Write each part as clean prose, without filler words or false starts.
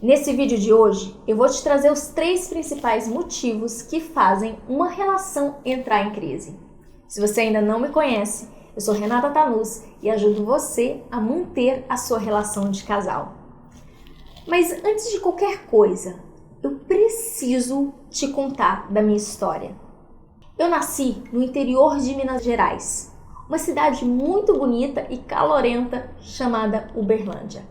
Nesse vídeo de hoje, eu vou te trazer os 3 principais motivos que fazem uma relação entrar em crise. Se você ainda não me conhece, eu sou Renata Tanus e ajudo você a manter a sua relação de casal. Mas antes de qualquer coisa, eu preciso te contar da minha história. Eu nasci no interior de Minas Gerais, uma cidade muito bonita e calorenta chamada Uberlândia.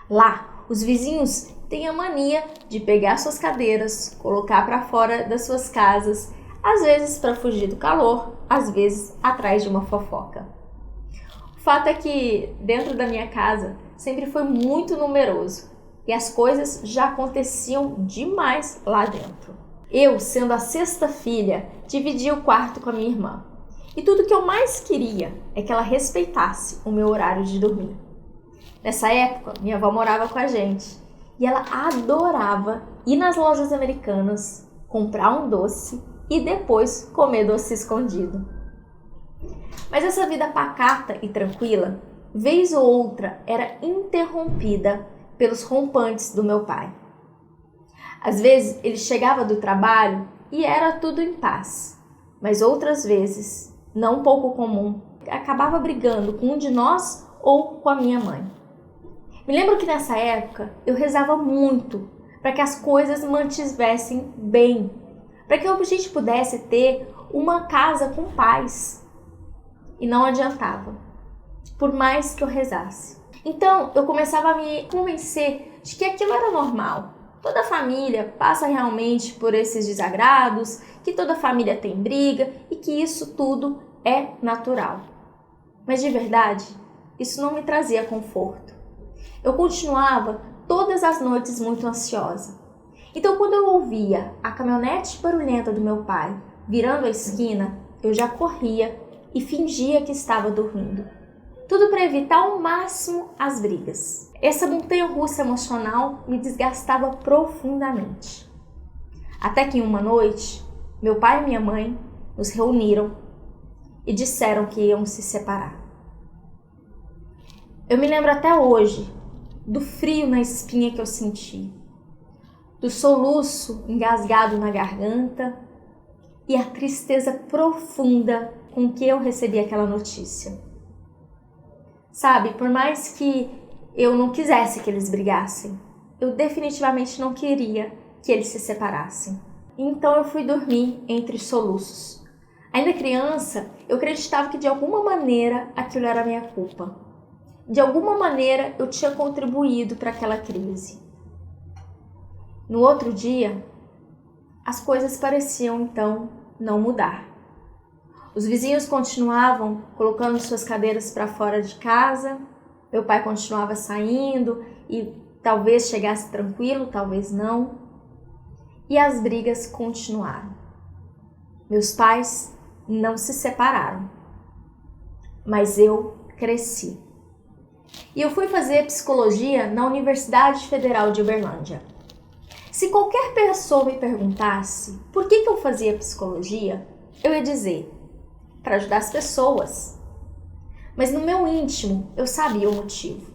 Lá, os vizinhos têm a mania de pegar suas cadeiras, colocar para fora das suas casas, às vezes para fugir do calor, às vezes atrás de uma fofoca. O fato é que dentro da minha casa sempre foi muito numeroso e as coisas já aconteciam demais lá dentro. Eu, sendo a 6ª filha, dividia o quarto com a minha irmã. E tudo que eu mais queria é que ela respeitasse o meu horário de dormir. Nessa época, minha avó morava com a gente e ela adorava ir nas lojas americanas, comprar um doce e depois comer doce escondido. Mas essa vida pacata e tranquila, vez ou outra, era interrompida pelos rompantes do meu pai. Às vezes ele chegava do trabalho e era tudo em paz, mas outras vezes, não pouco comum, acabava brigando com um de nós ou com a minha mãe. Me lembro que nessa época eu rezava muito para que as coisas mantivessem bem, para que a gente pudesse ter uma casa com paz. E não adiantava, por mais que eu rezasse. Então eu começava a me convencer de que aquilo era normal. Toda família passa realmente por esses desagrados, que toda família tem briga e que isso tudo é natural. Mas de verdade, isso não me trazia conforto. Eu continuava todas as noites muito ansiosa. Então, quando eu ouvia a caminhonete barulhenta do meu pai virando a esquina, eu já corria e fingia que estava dormindo. Tudo para evitar ao máximo as brigas. Essa montanha-russa emocional me desgastava profundamente. Até que uma noite, meu pai e minha mãe nos reuniram e disseram que iam se separar. Eu me lembro até hoje do frio na espinha que eu senti, do soluço engasgado na garganta e a tristeza profunda com que eu recebi aquela notícia. Sabe, por mais que eu não quisesse que eles brigassem, eu definitivamente não queria que eles se separassem. Então eu fui dormir entre soluços. Ainda criança, eu acreditava que de alguma maneira aquilo era minha culpa. De alguma maneira eu tinha contribuído para aquela crise. No outro dia, as coisas pareciam então não mudar. Os vizinhos continuavam colocando suas cadeiras para fora de casa, meu pai continuava saindo e talvez chegasse tranquilo, talvez não. E as brigas continuaram. Meus pais não se separaram, mas eu cresci. E eu fui fazer psicologia na Universidade Federal de Uberlândia. Se qualquer pessoa me perguntasse por que eu fazia psicologia, eu ia dizer, para ajudar as pessoas. Mas no meu íntimo, eu sabia o motivo.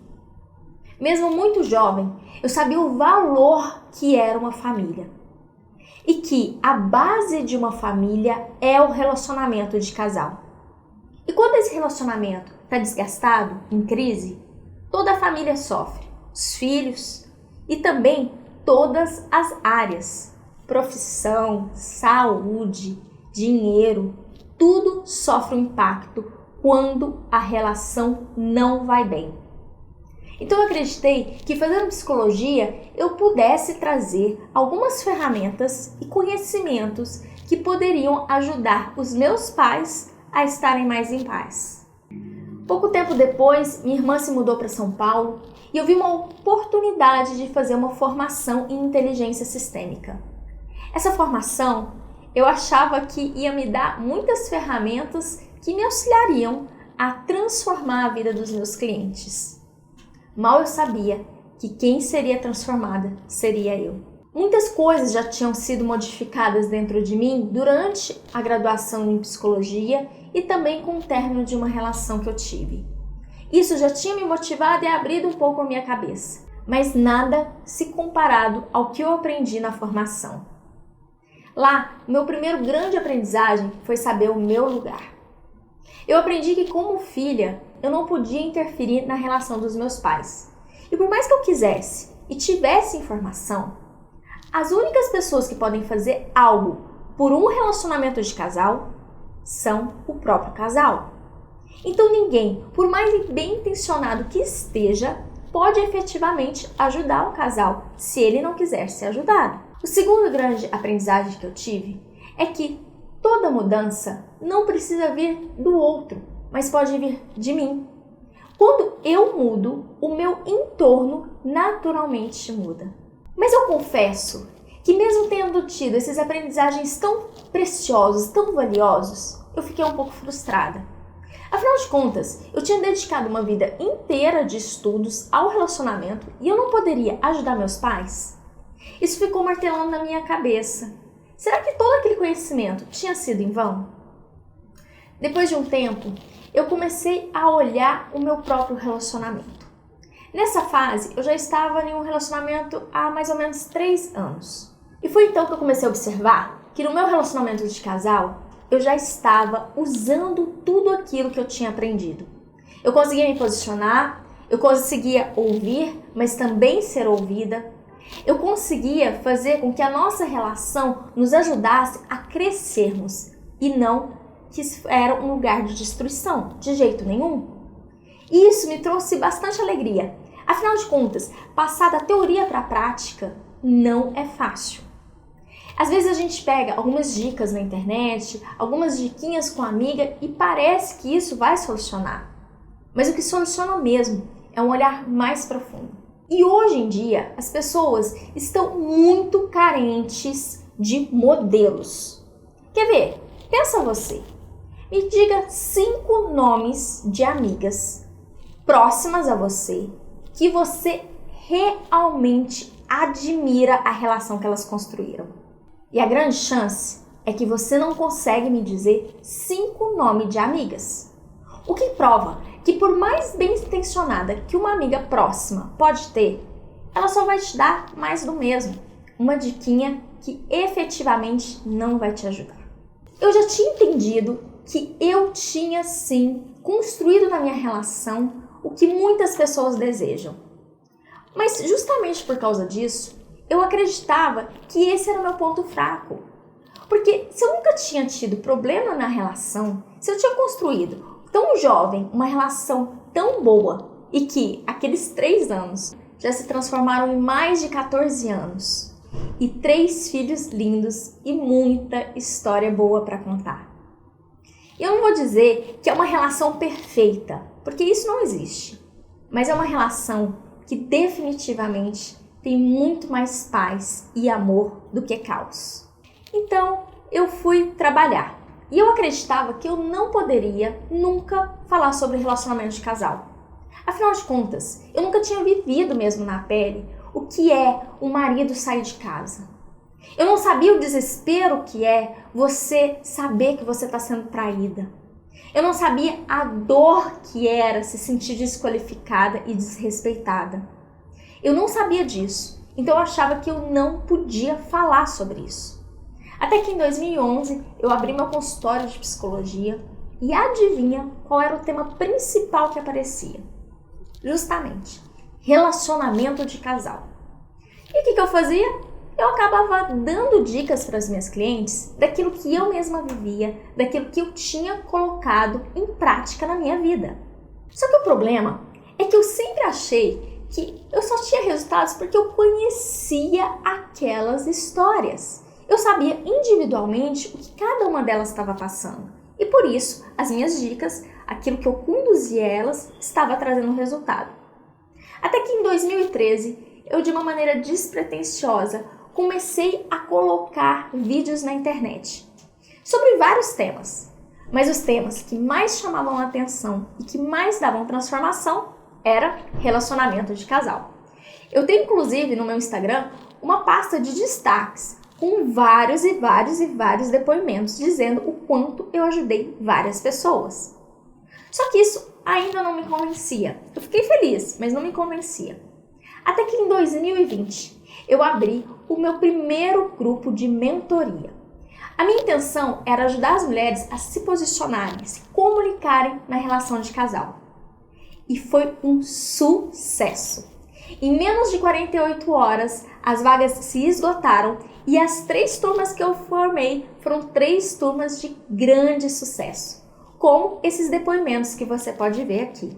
Mesmo muito jovem, eu sabia o valor que era uma família. E que a base de uma família é o relacionamento de casal. E quando esse relacionamento está desgastado, em crise, toda a família sofre, os filhos e também todas as áreas, profissão, saúde, dinheiro, tudo sofre um impacto quando a relação não vai bem. Então eu acreditei que fazendo psicologia eu pudesse trazer algumas ferramentas e conhecimentos que poderiam ajudar os meus pais a estarem mais em paz. Pouco tempo depois, minha irmã se mudou para São Paulo e eu vi uma oportunidade de fazer uma formação em inteligência sistêmica. Essa formação eu achava que ia me dar muitas ferramentas que me auxiliariam a transformar a vida dos meus clientes. Mal eu sabia que quem seria transformada seria eu. Muitas coisas já tinham sido modificadas dentro de mim durante a graduação em psicologia e também com o término de uma relação que eu tive. Isso já tinha me motivado e abrido um pouco a minha cabeça. mas nada se comparado ao que eu aprendi na formação. Lá, meu primeiro grande aprendizagem foi saber o meu lugar. Eu aprendi que, como filha, eu não podia interferir na relação dos meus pais. E por mais que eu quisesse e tivesse informação, as únicas pessoas que podem fazer algo por um relacionamento de casal são o próprio casal. Então ninguém, por mais bem intencionado que esteja, pode efetivamente ajudar o casal se ele não quiser ser ajudado. O segundo grande aprendizagem que eu tive é que toda mudança não precisa vir do outro, mas pode vir de mim. Quando eu mudo, o meu entorno naturalmente muda. Mas eu confesso que mesmo tendo tido esses aprendizagens tão preciosos, tão valiosos, eu fiquei um pouco frustrada. Afinal de contas, eu tinha dedicado uma vida inteira de estudos ao relacionamento e eu não poderia ajudar meus pais? Isso ficou martelando na minha cabeça. Será que todo aquele conhecimento tinha sido em vão? Depois de um tempo, eu comecei a olhar o meu próprio relacionamento. Nessa fase, eu já estava em um relacionamento há mais ou menos 3 anos. E foi então que eu comecei a observar que no meu relacionamento de casal, eu já estava usando tudo aquilo que eu tinha aprendido. Eu conseguia me posicionar, eu conseguia ouvir, mas também ser ouvida. Eu conseguia fazer com que a nossa relação nos ajudasse a crescermos e não que era um lugar de destruição, de jeito nenhum. E isso me trouxe bastante alegria. Afinal de contas, passar da teoria para a prática não é fácil. Às vezes a gente pega algumas dicas na internet, algumas diquinhas com a amiga e parece que isso vai solucionar. Mas o que soluciona mesmo é um olhar mais profundo. E hoje em dia as pessoas estão muito carentes de modelos. Quer ver? Pensa você. Me diga 5 nomes de amigas próximas a você que você realmente admira a relação que elas construíram. E a grande chance é que você não consegue me dizer 5 nomes de amigas. O que prova que por mais bem intencionada que uma amiga próxima pode ter, ela só vai te dar mais do mesmo. Uma diquinha que efetivamente não vai te ajudar. Eu já tinha entendido que eu tinha sim construído na minha relação o que muitas pessoas desejam. Mas justamente por causa disso, eu acreditava que esse era o meu ponto fraco. Porque se eu nunca tinha tido problema na relação, se eu tinha construído tão jovem uma relação tão boa e que aqueles 3 anos já se transformaram em mais de 14 anos e 3 filhos lindos e muita história boa para contar. Eu não vou dizer que é uma relação perfeita, porque isso não existe, mas é uma relação que definitivamente tem muito mais paz e amor do que caos. Então, eu fui trabalhar. E eu acreditava que eu não poderia nunca falar sobre relacionamento de casal. Afinal de contas, eu nunca tinha vivido mesmo na pele o que é um marido sair de casa. Eu não sabia o desespero que é você saber que você está sendo traída. Eu não sabia a dor que era se sentir desqualificada e desrespeitada. Eu não sabia disso, então eu achava que eu não podia falar sobre isso. Até que em 2011 eu abri meu consultório de psicologia e adivinha qual era o tema principal que aparecia? Justamente, relacionamento de casal. E o que eu fazia? Eu acabava dando dicas para as minhas clientes daquilo que eu mesma vivia, daquilo que eu tinha colocado em prática na minha vida. Só que o problema é que eu sempre achei que eu só tinha resultados porque eu conhecia aquelas histórias. Eu sabia individualmente o que cada uma delas estava passando. E por isso, as minhas dicas, aquilo que eu conduzia elas, estava trazendo resultado. Até que em 2013, eu de uma maneira despretensiosa, comecei a colocar vídeos na internet sobre vários temas. Mas os temas que mais chamavam a atenção e que mais davam transformação era relacionamento de casal. Eu tenho inclusive no meu Instagram uma pasta de destaques com vários depoimentos dizendo o quanto eu ajudei várias pessoas. Só que isso ainda não me convencia. Eu fiquei feliz, mas não me convencia. Até que em 2020 eu abri o meu primeiro grupo de mentoria. A minha intenção era ajudar as mulheres a se posicionarem, se comunicarem na relação de casal. E foi um sucesso. Em menos de 48 horas, as vagas se esgotaram e as 3 turmas que eu formei foram 3 turmas de grande sucesso, como esses depoimentos que você pode ver aqui.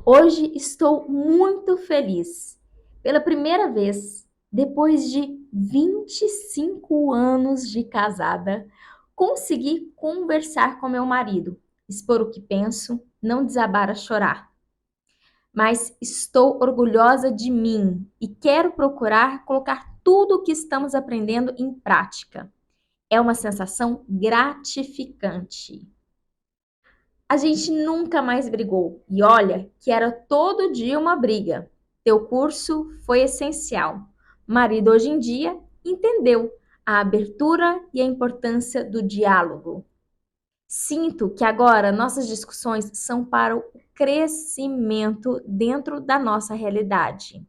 Hoje estou muito feliz. Pela primeira vez, depois de 25 anos de casada, consegui conversar com meu marido, expor o que penso, não desabar a chorar. Mas estou orgulhosa de mim e quero procurar colocar tudo o que estamos aprendendo em prática. É uma sensação gratificante. A gente nunca mais brigou e olha que era todo dia uma briga. Teu curso foi essencial. Marido hoje em dia entendeu a abertura e a importância do diálogo. Sinto que agora nossas discussões são para o crescimento dentro da nossa realidade.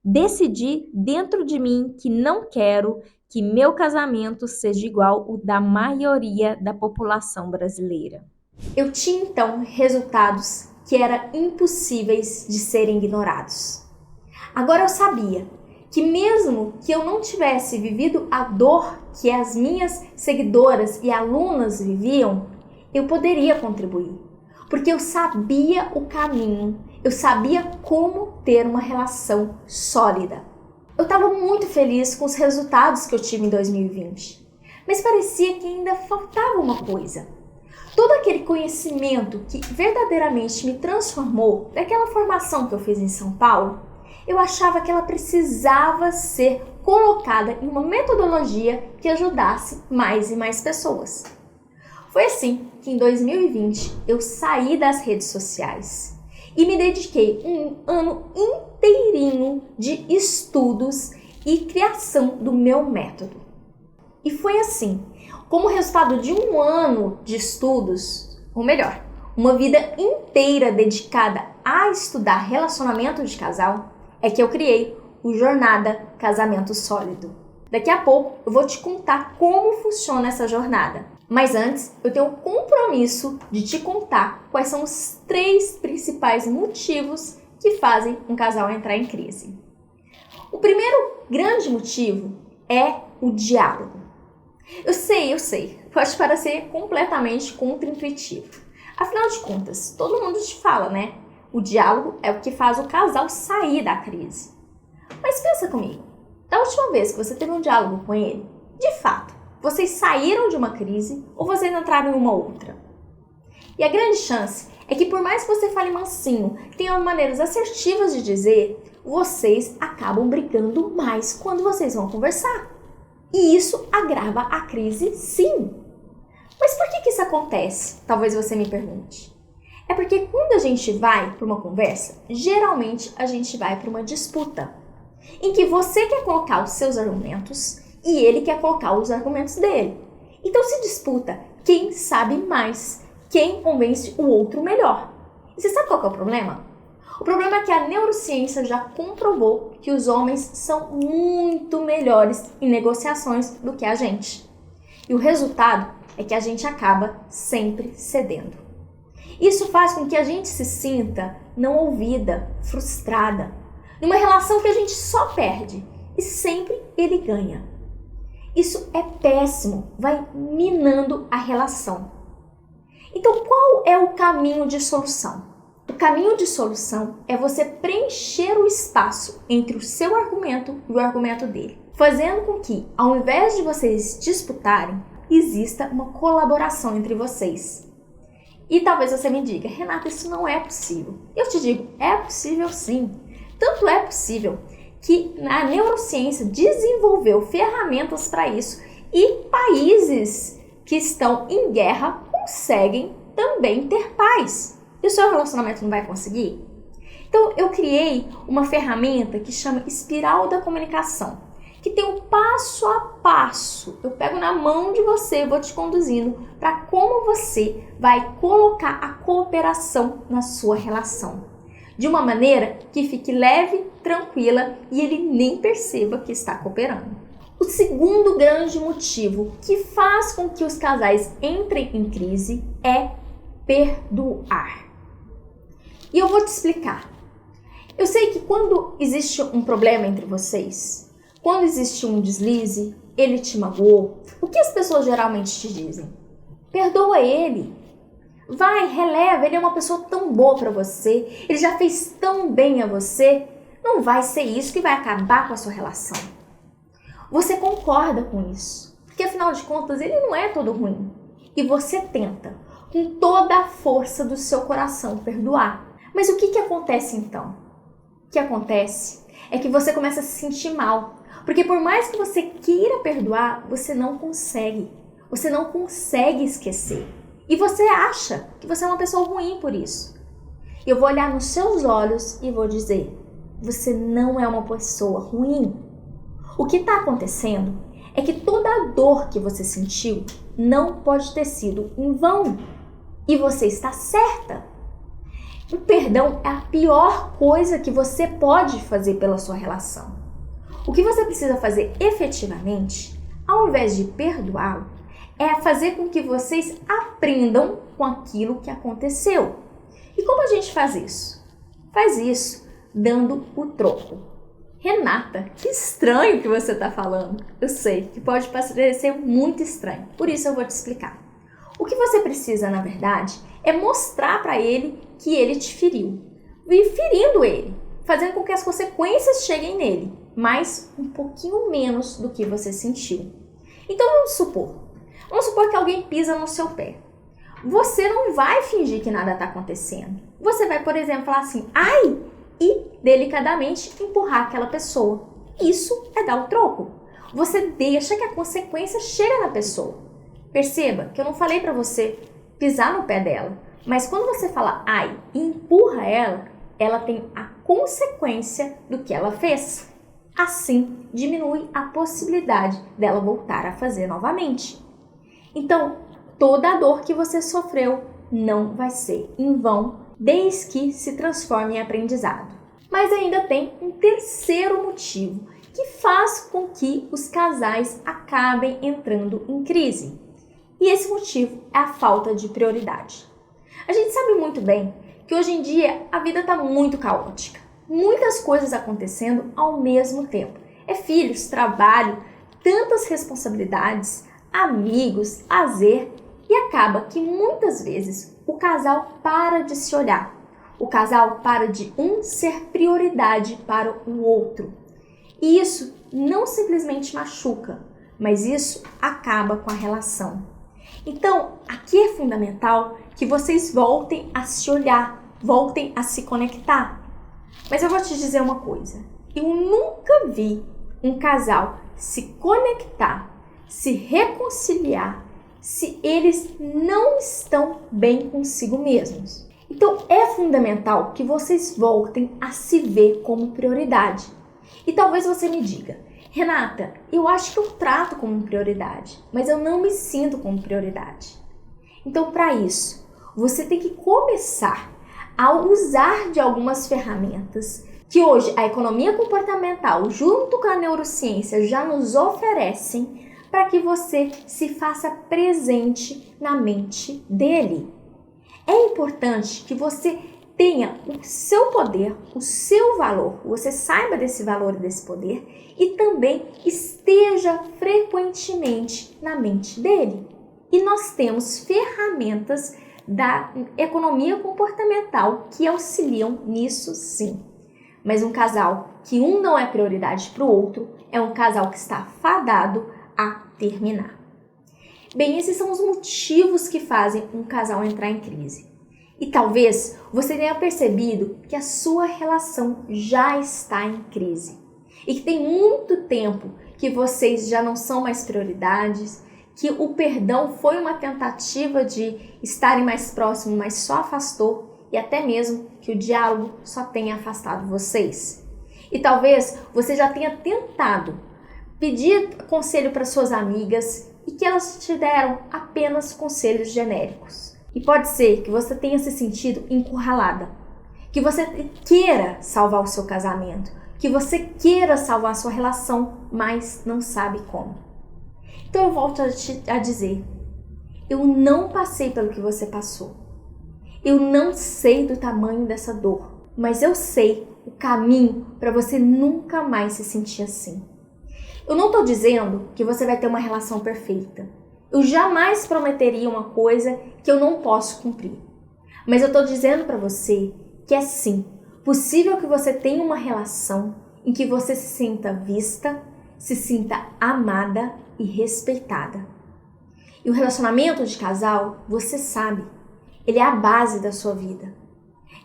Decidi dentro de mim que não quero que meu casamento seja igual ao da maioria da população brasileira. Eu tinha então resultados que eram impossíveis de serem ignorados. Agora eu sabia que mesmo que eu não tivesse vivido a dor que as minhas seguidoras e alunas viviam, eu poderia contribuir, porque eu sabia o caminho, eu sabia como ter uma relação sólida. Eu estava muito feliz com os resultados que eu tive em 2020, mas parecia que ainda faltava uma coisa. Todo aquele conhecimento que verdadeiramente me transformou daquela formação que eu fiz em São Paulo, eu achava que ela precisava ser colocada em uma metodologia que ajudasse mais e mais pessoas. Foi assim que em 2020 eu saí das redes sociais e me dediquei um ano inteirinho de estudos e criação do meu método. E foi assim, como resultado de um ano de estudos, ou melhor, uma vida inteira dedicada a estudar relacionamento de casal, é que eu criei o Jornada Casamento Sólido. Daqui a pouco eu vou te contar como funciona essa jornada. Mas antes, eu tenho o compromisso de te contar quais são os 3 principais motivos que fazem um casal entrar em crise. O primeiro grande motivo é o diálogo. Eu sei, pode parecer completamente contraintuitivo. Afinal de contas, todo mundo te fala, né? O diálogo é o que faz o casal sair da crise. Mas pensa comigo, da última vez que você teve um diálogo com ele, de fato, vocês saíram de uma crise ou vocês entraram em uma outra? E a grande chance é que por mais que você fale mansinho, tenha maneiras assertivas de dizer, vocês acabam brigando mais quando vocês vão conversar. E isso agrava a crise, sim. Mas por que isso acontece? Talvez você me pergunte. É porque quando a gente vai para uma conversa, geralmente a gente vai para uma disputa, em que você quer colocar os seus argumentos e ele quer colocar os argumentos dele. Então se disputa quem sabe mais, quem convence o outro melhor. E você sabe qual que é o problema? O problema é que a neurociência já comprovou que os homens são muito melhores em negociações do que a gente. E o resultado é que a gente acaba sempre cedendo. Isso faz com que a gente se sinta não ouvida, frustrada, numa relação que a gente só perde e sempre ele ganha. Isso é péssimo, vai minando a relação. Então, qual é o caminho de solução? O caminho de solução é você preencher o espaço entre o seu argumento e o argumento dele, fazendo com que, ao invés de vocês disputarem, exista uma colaboração entre vocês. E talvez você me diga, Renata, isso não é possível. Eu te digo, é possível sim. Tanto é possível que a neurociência desenvolveu ferramentas para isso e países que estão em guerra conseguem também ter paz. E o seu relacionamento não vai conseguir? Então eu criei uma ferramenta que chama Espiral da Comunicação, que tem um passo a passo. Eu pego na mão de você, vou te conduzindo para como você vai colocar a cooperação na sua relação. De uma maneira que fique leve tranquila e ele nem perceba que está cooperando. O segundo grande motivo que faz com que os casais entrem em crise é perdoar. E eu vou te explicar. Eu sei que quando existe um problema entre vocês, quando existe um deslize, ele te magoou, o que as pessoas geralmente te dizem? Perdoa ele. Vai, releva, ele é uma pessoa tão boa para você, ele já fez tão bem a você, não vai ser isso que vai acabar com a sua relação. Você concorda com isso, porque afinal de contas ele não é todo ruim. E você tenta, com toda a força do seu coração, perdoar. Mas o que acontece então? O que acontece é que você começa a se sentir mal, porque por mais que você queira perdoar, você não consegue. Você não consegue esquecer. E você acha que você é uma pessoa ruim por isso. Eu vou olhar nos seus olhos e vou dizer, você não é uma pessoa ruim. O que está acontecendo é que toda a dor que você sentiu não pode ter sido em vão. E você está certa. O perdão é a pior coisa que você pode fazer pela sua relação. O que você precisa fazer efetivamente, ao invés de perdoá-lo, é fazer com que vocês aprendam com aquilo que aconteceu. E como a gente faz isso? Faz isso dando o troco. Renata, que estranho que você está falando. Eu sei que pode parecer muito estranho, por isso eu vou te explicar. O que você precisa, na verdade, é mostrar para ele que ele te feriu. E ferindo ele, fazendo com que as consequências cheguem nele, mas um pouquinho menos do que você sentiu. Então vamos supor que alguém pisa no seu pé. Você não vai fingir que nada está acontecendo. Você vai, por exemplo, falar assim, ai, e delicadamente empurrar aquela pessoa. Isso é dar o troco. Você deixa que a consequência chegue na pessoa. Perceba que eu não falei para você pisar no pé dela, mas quando você fala ai e empurra ela, ela tem a consequência do que ela fez. Assim, diminui a possibilidade dela voltar a fazer novamente. Então, toda a dor que você sofreu não vai ser em vão, desde que se transforme em aprendizado. Mas ainda tem um terceiro motivo que faz com que os casais acabem entrando em crise. E esse motivo é a falta de prioridade. A gente sabe muito bem que hoje em dia a vida está muito caótica. Muitas coisas acontecendo ao mesmo tempo. É filhos, trabalho, tantas responsabilidades, amigos, lazer, e acaba que muitas vezes o casal para de se olhar. O casal para de um ser prioridade para o outro. E isso não simplesmente machuca, mas isso acaba com a relação. Então, aqui é fundamental que vocês voltem a se olhar, voltem a se conectar. Mas eu vou te dizer uma coisa, eu nunca vi um casal se conectar, se reconciliar, se eles não estão bem consigo mesmos. Então é fundamental que vocês voltem a se ver como prioridade. E talvez você me diga, Renata, eu acho que eu trato como prioridade, mas eu não me sinto como prioridade. Então para isso, você tem que começar a usar de algumas ferramentas que hoje a economia comportamental junto com a neurociência já nos oferecem para que você se faça presente na mente dele. É importante que você tenha o seu poder, o seu valor, você saiba desse valor e desse poder e também esteja frequentemente na mente dele. E nós temos ferramentas da economia comportamental que auxiliam nisso sim. Mas um casal que um não é prioridade para o outro é um casal que está fadado a terminar. Bem, esses são os motivos que fazem um casal entrar em crise. E talvez você tenha percebido que a sua relação já está em crise. E que tem muito tempo que vocês já não são mais prioridades, que o perdão foi uma tentativa de estarem mais próximos, mas só afastou, e até mesmo que o diálogo só tenha afastado vocês. E talvez você já tenha tentado pedir conselho para suas amigas e que elas te deram apenas conselhos genéricos. E pode ser que você tenha se sentido encurralada, que você queira salvar o seu casamento, que que você queira salvar a sua relação, mas não sabe como. Então eu volto a dizer, eu não passei pelo que você passou. Eu não sei do tamanho dessa dor, mas eu sei o caminho para você nunca mais se sentir assim. Eu não estou dizendo que você vai ter uma relação perfeita. Eu jamais prometeria uma coisa que eu não posso cumprir. Mas eu estou dizendo para você que é sim possível que você tenha uma relação em que você se sinta vista, se sinta amada e respeitada. E o relacionamento de casal, você sabe, ele é a base da sua vida.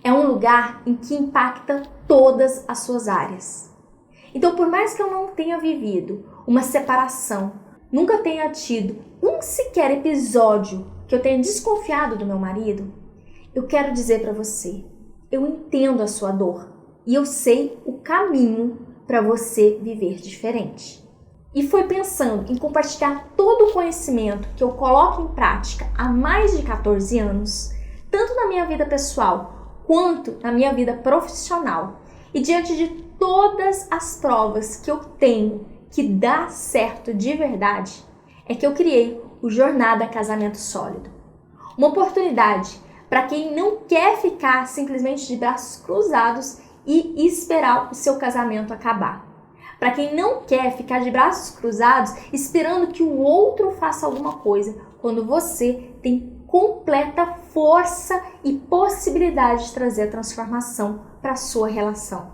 É um lugar em que impacta todas as suas áreas. Então, por mais que eu não tenha vivido uma separação, nunca tenha tido um sequer episódio que eu tenha desconfiado do meu marido, eu quero dizer para você, eu entendo a sua dor e eu sei o caminho para você viver diferente. E foi pensando em compartilhar todo o conhecimento que eu coloco em prática há mais de 14 anos, tanto na minha vida pessoal quanto na minha vida profissional, e diante de todas as provas que eu tenho que dá certo de verdade, é que eu criei o Jornada Casamento Sólido. Uma oportunidade para quem não quer ficar simplesmente de braços cruzados e esperar o seu casamento acabar. Para quem não quer ficar de braços cruzados esperando que o outro faça alguma coisa, quando você tem completa força e possibilidade de trazer a transformação para a sua relação.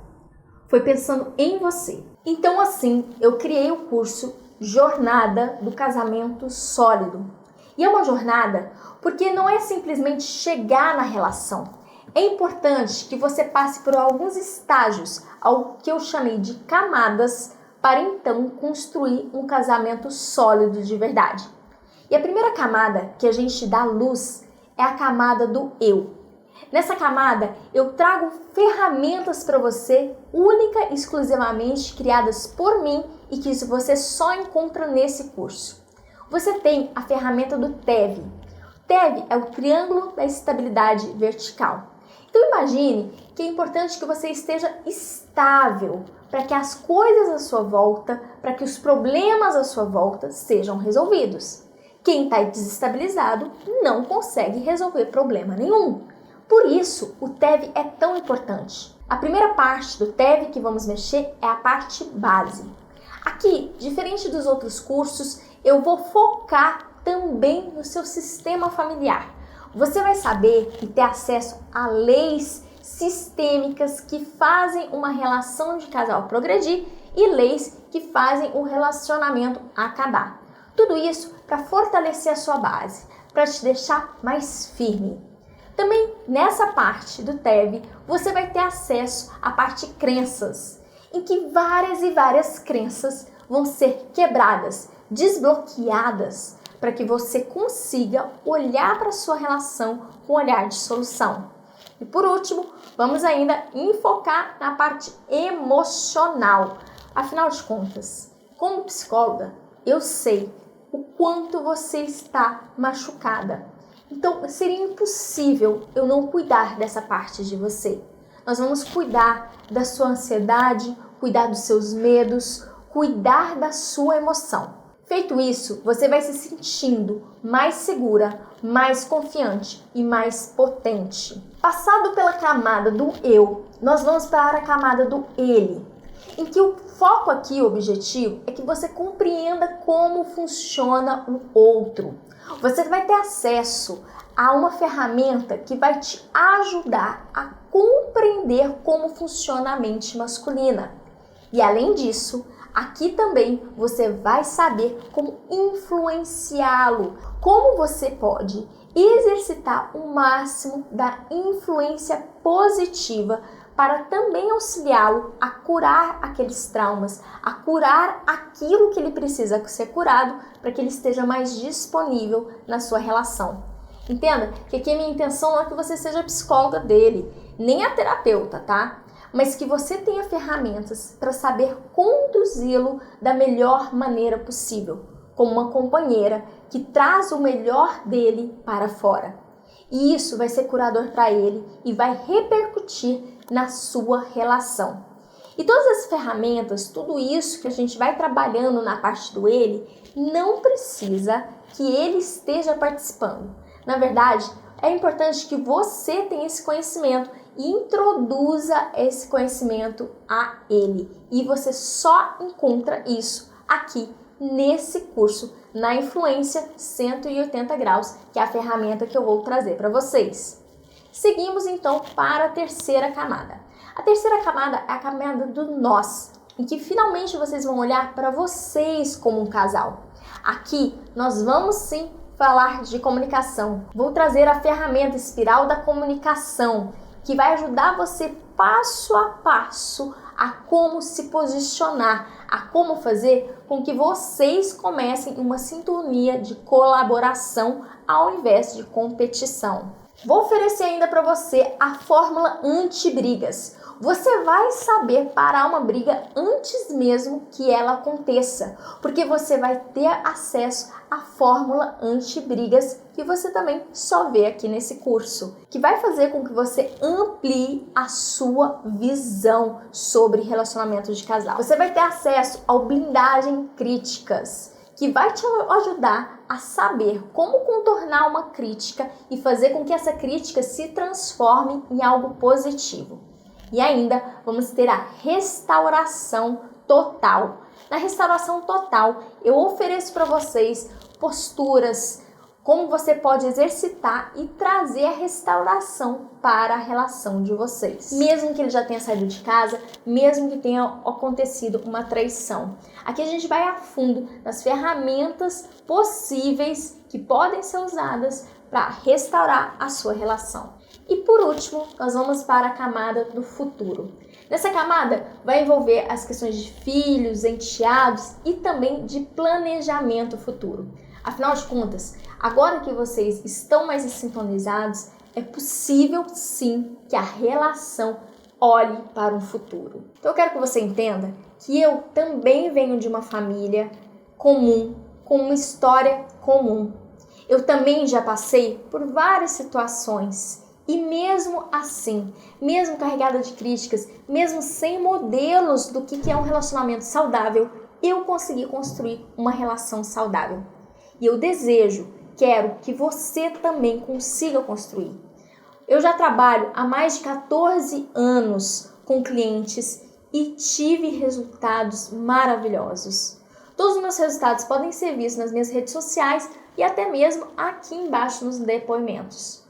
Foi pensando em você. Então assim, eu criei o curso Jornada do Casamento Sólido. E é uma jornada porque não é simplesmente chegar na relação. É importante que você passe por alguns estágios, algo que eu chamei de camadas, para então construir um casamento sólido de verdade. E a primeira camada que a gente dá luz é a camada do eu. Nessa camada, eu trago ferramentas para você, única e exclusivamente criadas por mim e que você só encontra nesse curso. Você tem a ferramenta do TEV. O TEV é o Triângulo da Estabilidade Vertical. Então imagine que é importante que você esteja estável para que as coisas à sua volta, para que os problemas à sua volta sejam resolvidos. Quem está desestabilizado não consegue resolver problema nenhum. Por isso, o TEV é tão importante. A primeira parte do TEV que vamos mexer é a parte base. Aqui, diferente dos outros cursos, eu vou focar também no seu sistema familiar. Você vai saber e ter acesso a leis sistêmicas que fazem uma relação de casal progredir e leis que fazem o relacionamento acabar. Tudo isso para fortalecer a sua base, para te deixar mais firme. Também nessa parte do TEV, você vai ter acesso à parte crenças, em que várias e várias crenças vão ser quebradas, desbloqueadas, para que você consiga olhar para a sua relação com um olhar de solução. E por último, vamos ainda enfocar na parte emocional. Afinal de contas, como psicóloga, eu sei o quanto você está machucada. Então, seria impossível eu não cuidar dessa parte de você. Nós vamos cuidar da sua ansiedade, cuidar dos seus medos, cuidar da sua emoção. Feito isso, você vai se sentindo mais segura, mais confiante e mais potente. Passado pela camada do eu, nós vamos para a camada do ele, em que o foco aqui, o objetivo, é que você compreenda como funciona o outro. Você vai ter acesso a uma ferramenta que vai te ajudar a compreender como funciona a mente masculina. E além disso, aqui também você vai saber como influenciá-lo, como você pode exercitar o máximo da influência positiva para também auxiliá-lo a curar aqueles traumas, a curar aquilo que ele precisa ser curado para que ele esteja mais disponível na sua relação. Entenda que aqui a minha intenção não é que você seja a psicóloga dele, nem a terapeuta, tá? Mas que você tenha ferramentas para saber conduzi-lo da melhor maneira possível, como uma companheira que traz o melhor dele para fora. E isso vai ser curador para ele e vai repercutir na sua relação. E todas as ferramentas, tudo isso que a gente vai trabalhando na parte do ele, não precisa que ele esteja participando. Na verdade, é importante que você tenha esse conhecimento e introduza esse conhecimento a ele. E você só encontra isso aqui nesse curso, na Influência 180 Graus, que é a ferramenta que eu vou trazer para vocês. Seguimos então para a terceira camada. A terceira camada é a camada do nós, em que finalmente vocês vão olhar para vocês como um casal. Aqui nós vamos sim falar de comunicação. Vou trazer a ferramenta espiral da comunicação, que vai ajudar você passo a passo a como se posicionar, a como fazer com que vocês comecem uma sintonia de colaboração ao invés de competição. Vou oferecer ainda para você a fórmula anti-brigas. Você vai saber parar uma briga antes mesmo que ela aconteça, porque você vai ter acesso à fórmula anti-brigas que você também só vê aqui nesse curso, que vai fazer com que você amplie a sua visão sobre relacionamento de casal. Você vai ter acesso ao blindagem críticas, que vai te ajudar a saber como contornar uma crítica e fazer com que essa crítica se transforme em algo positivo. E ainda vamos ter a restauração total. Na restauração total, eu ofereço para vocês posturas, como você pode exercitar e trazer a restauração para a relação de vocês. Mesmo que ele já tenha saído de casa, mesmo que tenha acontecido uma traição. Aqui a gente vai a fundo nas ferramentas possíveis que podem ser usadas para restaurar a sua relação. E por último, nós vamos para a camada do futuro. Nessa camada vai envolver as questões de filhos, enteados e também de planejamento futuro. Afinal de contas, agora que vocês estão mais sintonizados, é possível sim que a relação olhe para um futuro. Então eu quero que você entenda que eu também venho de uma família comum, com uma história comum. Eu também já passei por várias situações. E mesmo assim, mesmo carregada de críticas, mesmo sem modelos do que é um relacionamento saudável, eu consegui construir uma relação saudável. E eu quero que você também consiga construir. Eu já trabalho há mais de 14 anos com clientes e tive resultados maravilhosos. Todos os meus resultados podem ser vistos nas minhas redes sociais e até mesmo aqui embaixo nos depoimentos.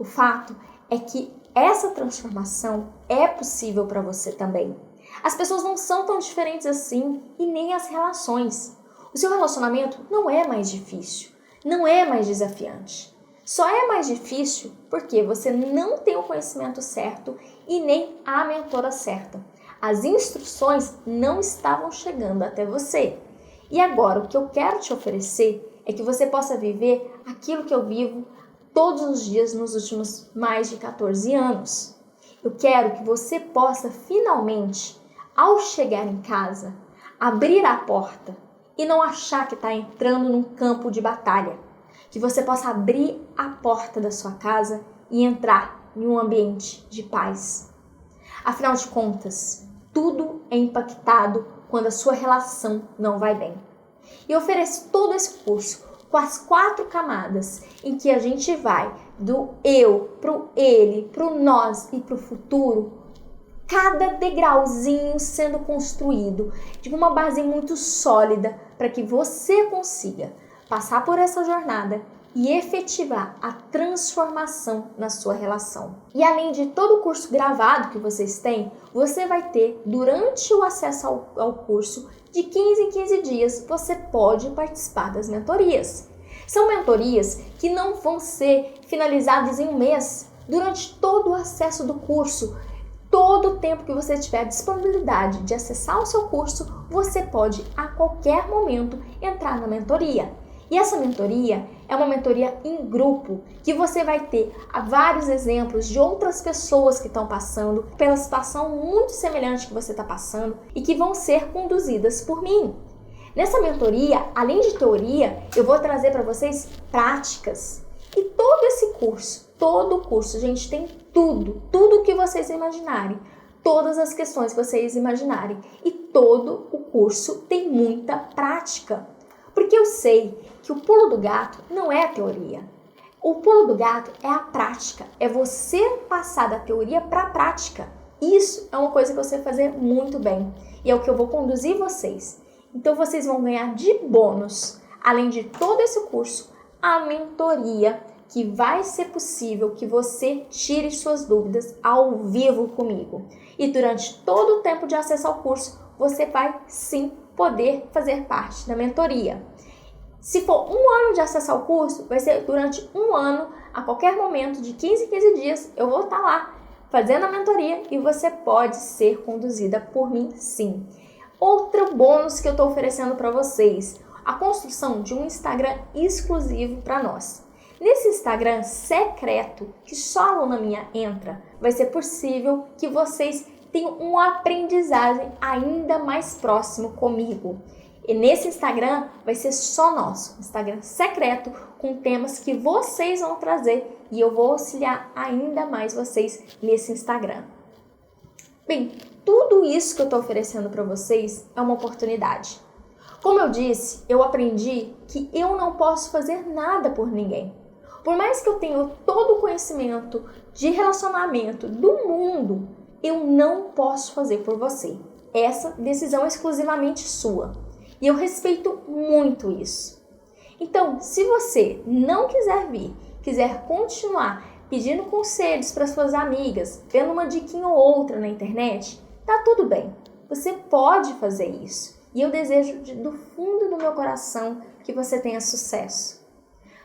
O fato é que essa transformação é possível para você também. As pessoas não são tão diferentes assim e nem as relações. O seu relacionamento não é mais difícil, não é mais desafiante. Só é mais difícil porque você não tem o conhecimento certo e nem a mentora certa. As instruções não estavam chegando até você. E agora o que eu quero te oferecer é que você possa viver aquilo que eu vivo todos os dias nos últimos mais de 14 anos. Eu quero que você possa finalmente, ao chegar em casa, abrir a porta e não achar que está entrando num campo de batalha. Que você possa abrir a porta da sua casa e entrar em um ambiente de paz. Afinal de contas, tudo é impactado quando a sua relação não vai bem. E eu ofereço todo esse curso com as 4 camadas em que a gente vai do eu pro ele, pro nós e pro futuro, cada degrauzinho sendo construído de uma base muito sólida para que você consiga passar por essa jornada e efetivar a transformação na sua relação. E além de todo o curso gravado que vocês têm, você vai ter, durante o acesso ao curso, de 15 em 15 dias, você pode participar das mentorias. São mentorias que não vão ser finalizadas em um mês. Durante todo o acesso do curso, todo o tempo que você tiver disponibilidade de acessar o seu curso, você pode, a qualquer momento, entrar na mentoria. E essa mentoria é uma mentoria em grupo, que você vai ter vários exemplos de outras pessoas que estão passando pela situação muito semelhante que você está passando e que vão ser conduzidas por mim. Nessa mentoria, além de teoria, eu vou trazer para vocês práticas. E todo esse curso, todo o curso, gente, tem tudo que vocês imaginarem. todas as questões que vocês imaginarem. E todo o curso tem muita prática. Porque eu sei que o pulo do gato não é a teoria. O pulo do gato é a prática. É você passar da teoria para a prática. Isso é uma coisa que você vai fazer muito bem. E é o que eu vou conduzir vocês. Então vocês vão ganhar de bônus, além de todo esse curso, a mentoria, que vai ser possível que você tire suas dúvidas ao vivo comigo. E durante todo o tempo de acesso ao curso, você vai sim poder fazer parte da mentoria. Se for 1 ano de acesso ao curso, vai ser durante 1 ano, a qualquer momento, de 15 em 15 dias, eu vou estar lá fazendo a mentoria e você pode ser conduzida por mim sim. Outro bônus que eu estou oferecendo para vocês, a construção de um Instagram exclusivo para nós. Nesse Instagram secreto, que só a aluna minha entra, vai ser possível que vocês tenham uma aprendizagem ainda mais próximo comigo. E nesse Instagram vai ser só nosso, Instagram secreto, com temas que vocês vão trazer e eu vou auxiliar ainda mais vocês nesse Instagram. Bem, tudo isso que eu estou oferecendo para vocês é uma oportunidade. Como eu disse, eu aprendi que eu não posso fazer nada por ninguém. Por mais que eu tenha todo o conhecimento de relacionamento do mundo, eu não posso fazer por você. Essa decisão é exclusivamente sua. E eu respeito muito isso. Então, se você não quiser vir, quiser continuar pedindo conselhos para suas amigas, vendo uma diquinha ou outra na internet, tá tudo bem. Você pode fazer isso. E eu desejo do fundo do meu coração que você tenha sucesso.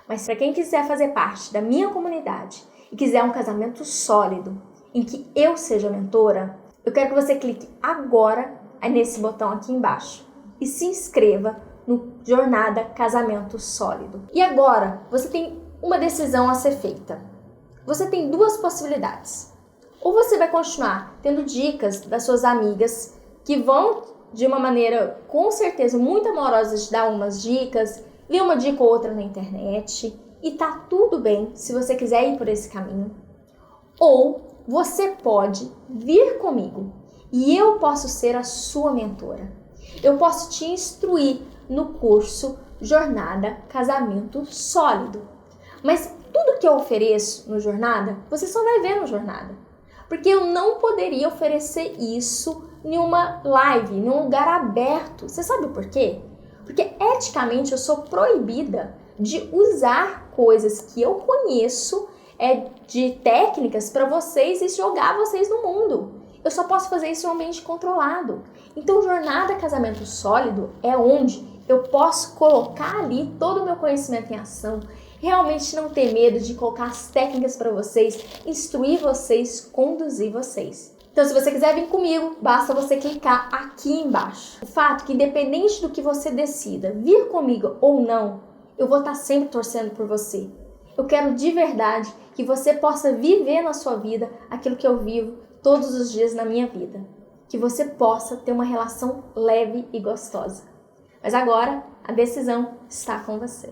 Mas para quem quiser fazer parte da minha comunidade e quiser um casamento sólido, em que eu seja mentora, eu quero que você clique agora nesse botão aqui embaixo e se inscreva no Jornada Casamento Sólido. E agora, você tem uma decisão a ser feita. Você tem 2 possibilidades. Ou você vai continuar tendo dicas das suas amigas que vão, de uma maneira, com certeza, muito amorosa, te dar umas dicas, ver uma dica ou outra na internet, e tá tudo bem se você quiser ir por esse caminho. Ou você pode vir comigo e eu posso ser a sua mentora. Eu posso te instruir no curso Jornada Casamento Sólido. Mas tudo que eu ofereço no Jornada, você só vai ver no Jornada. Porque eu não poderia oferecer isso em uma live, em um lugar aberto. Você sabe por quê? Porque eticamente eu sou proibida de usar coisas que eu conheço, de técnicas para vocês e jogar vocês no mundo. Eu só posso fazer isso em um ambiente controlado. Então, Jornada Casamento Sólido é onde eu posso colocar ali todo o meu conhecimento em ação, realmente não ter medo de colocar as técnicas para vocês, instruir vocês, conduzir vocês. Então, se você quiser vir comigo, basta você clicar aqui embaixo. O fato é que, independente do que você decida, vir comigo ou não, eu vou estar sempre torcendo por você. Eu quero de verdade que você possa viver na sua vida aquilo que eu vivo todos os dias na minha vida. Que você possa ter uma relação leve e gostosa. Mas agora, a decisão está com você.